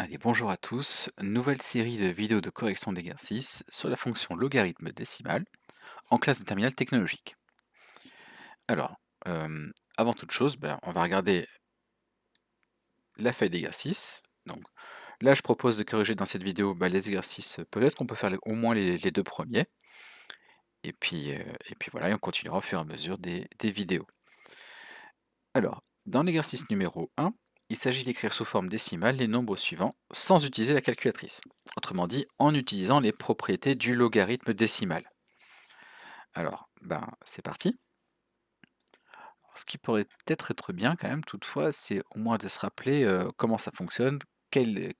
Allez, bonjour à tous, nouvelle série de vidéos de correction d'exercices sur la fonction logarithme décimal en classe de terminale technologique. Alors, avant toute chose, on va regarder la feuille d'exercice. Donc là, je propose de corriger dans cette vidéo les exercices, peut-être qu'on peut faire au moins les deux premiers, et puis voilà, et on continuera au fur et à mesure des vidéos. Alors, dans l'exercice numéro 1, il s'agit d'écrire sous forme décimale les nombres suivants sans utiliser la calculatrice. Autrement dit, en utilisant les propriétés du logarithme décimal. Alors, c'est parti. Ce qui pourrait peut-être être bien quand même, toutefois, c'est au moins de se rappeler comment ça fonctionne, quelles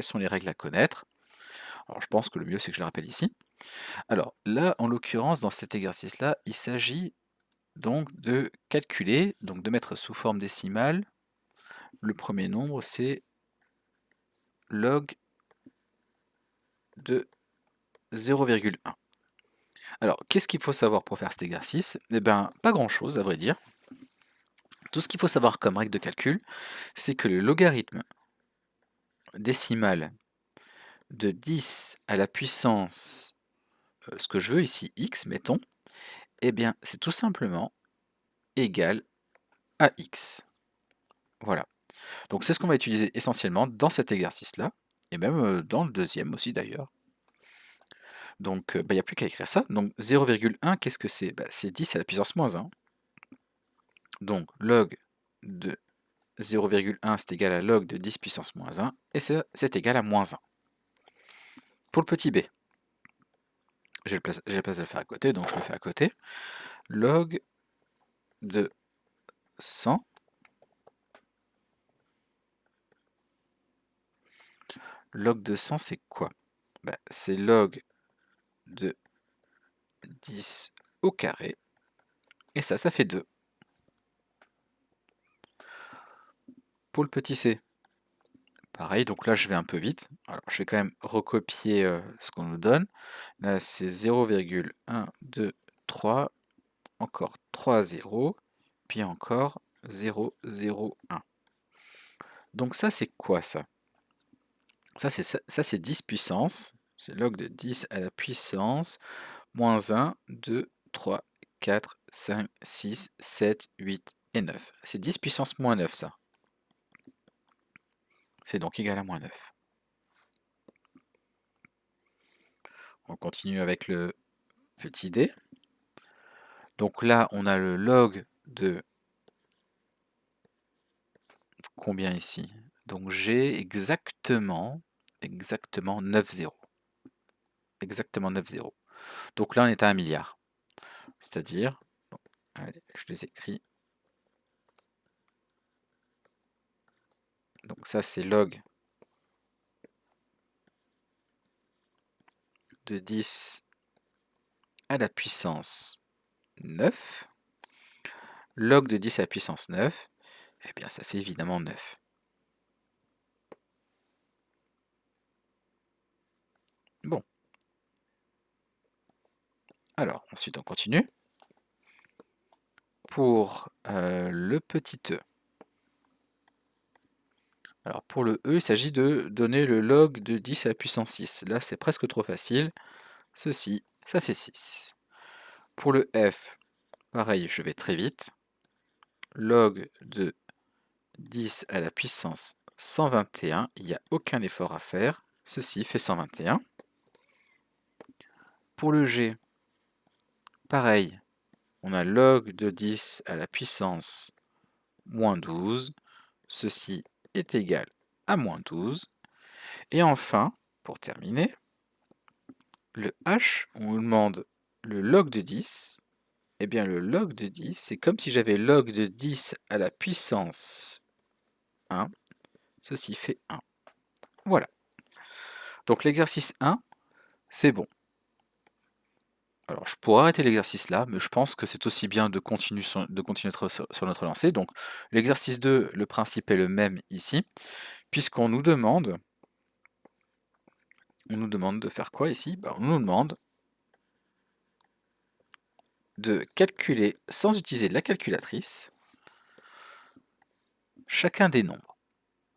sont les règles à connaître. Alors, je pense que le mieux, c'est que je le rappelle ici. Alors, là, en l'occurrence, dans cet exercice-là, il s'agit donc de calculer, donc de mettre sous forme décimale. Le premier nombre, c'est log de 0,1. Alors, qu'est-ce qu'il faut savoir pour faire cet exercice? Eh bien, pas grand-chose, à vrai dire. Tout ce qu'il faut savoir comme règle de calcul, c'est que le logarithme décimal de 10 à la puissance, ce que je veux ici, x, mettons, eh bien, c'est tout simplement égal à x. Voilà. Donc, c'est ce qu'on va utiliser essentiellement dans cet exercice-là, et même dans le deuxième aussi d'ailleurs. Donc, il n'y a plus qu'à écrire ça. Donc, 0,1, qu'est-ce que c'est? C'est 10 à la puissance moins 1. Donc, log de 0,1, c'est égal à log de 10 puissance moins 1, et c'est égal à moins 1. Pour le petit b, j'ai la place de le faire à côté, donc je le fais à côté. Log de 100, log de 100, c'est quoi? C'est log de 10 au carré, et ça fait 2. Pour le petit c, pareil, donc là je vais un peu vite. Alors je vais quand même recopier ce qu'on nous donne. Là c'est 0,123, encore 3 0, puis encore 0,01. Donc ça c'est quoi ça? Ça c'est 10 puissance, c'est log de 10 à la puissance moins 1, 2, 3, 4, 5, 6, 7, 8 et 9. C'est 10 puissance moins 9 ça. C'est donc égal à moins 9. On continue avec le petit d. Donc là, on a le log de combien ici? Donc j'ai exactement 9 zéros. Exactement 9 zéros. Donc là, on est à 1 milliard. C'est-à-dire, allez, je les écris. Donc ça, c'est log de 10 à la puissance 9. Log de 10 à la puissance 9, eh bien ça fait évidemment 9. Bon. Alors, ensuite on continue. Pour le petit e. Alors pour le e, il s'agit de donner le log de 10 à la puissance 6. Là, c'est presque trop facile. Ceci, ça fait 6. Pour le f, pareil, je vais très vite. Log de 10 à la puissance 121, il n'y a aucun effort à faire. Ceci fait 121. Pour le g, pareil, on a log de 10 à la puissance moins 12. Ceci est égal à moins 12. Et enfin, pour terminer, le h, on nous demande le log de 10. Eh bien, le log de 10, c'est comme si j'avais log de 10 à la puissance 1. Ceci fait 1. Voilà. Donc l'exercice 1, c'est bon. Alors, je pourrais arrêter l'exercice là, mais je pense que c'est aussi bien de continuer sur notre lancée. Donc, l'exercice 2, le principe est le même ici, puisqu'on nous demande, de faire quoi ici? On nous demande de calculer, sans utiliser la calculatrice, chacun des nombres.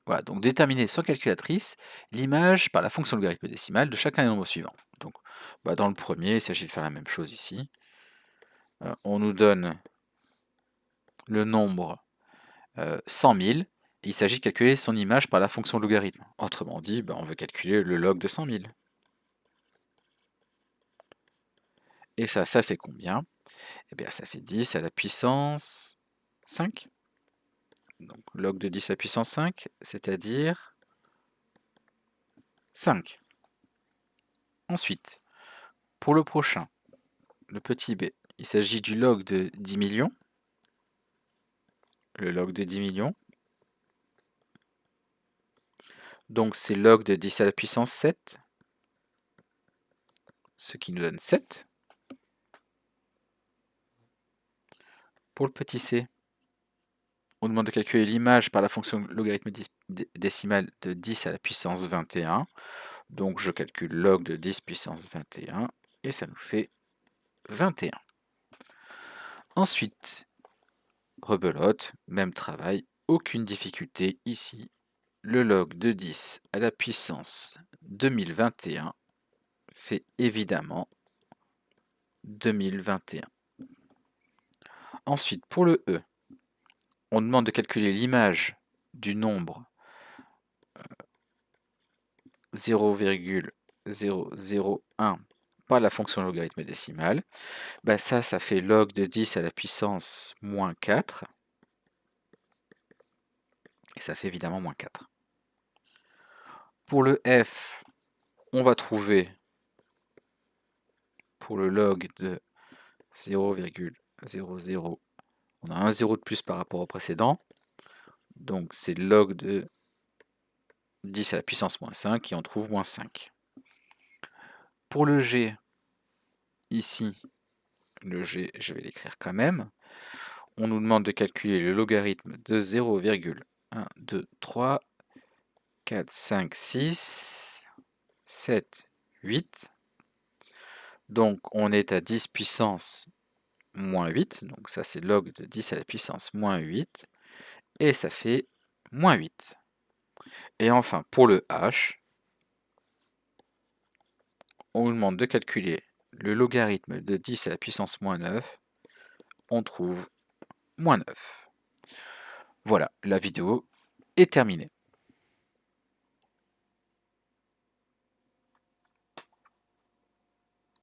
Voilà, donc déterminer sans calculatrice l'image par la fonction logarithme décimale de chacun des nombres suivants. Donc, dans le premier, il s'agit de faire la même chose ici. On nous donne le nombre 100 000, et il s'agit de calculer son image par la fonction logarithme. Autrement dit, on veut calculer le log de 100 000. Et ça fait combien? Eh bien, ça fait 10 à la puissance 5. Donc, log de 10 à la puissance 5, c'est-à-dire 5. Ensuite, pour le prochain, le petit b, il s'agit du log de 10 millions. Le log de 10 millions. Donc, c'est log de 10 à la puissance 7, ce qui nous donne 7. Pour le petit c, on demande de calculer l'image par la fonction logarithme décimale de 10 à la puissance 21. Donc je calcule log de 10 puissance 21 et ça nous fait 21. Ensuite, rebelote, même travail, aucune difficulté ici. Le log de 10 à la puissance 2021 fait évidemment 2021. Ensuite, pour le E, on demande de calculer l'image du nombre 0,001 par la fonction logarithme décimale. Ça fait log de 10 à la puissance moins 4. Et ça fait évidemment moins 4. Pour le F, on va trouver, pour le log de 0,00, on a un 0 de plus par rapport au précédent. Donc c'est log de 10 à la puissance moins 5 et on trouve moins 5. Pour le G, ici, le G, je vais l'écrire quand même. On nous demande de calculer le logarithme de 0,1, 2, 3, 4, 5, 6, 7, 8. Donc on est à 10 puissance moins 8. Donc ça c'est log de 10 à la puissance moins 8. Et ça fait moins 8. Et enfin pour le H, on nous demande de calculer le logarithme de 10 à la puissance moins 9. On trouve moins 9. Voilà, la vidéo est terminée.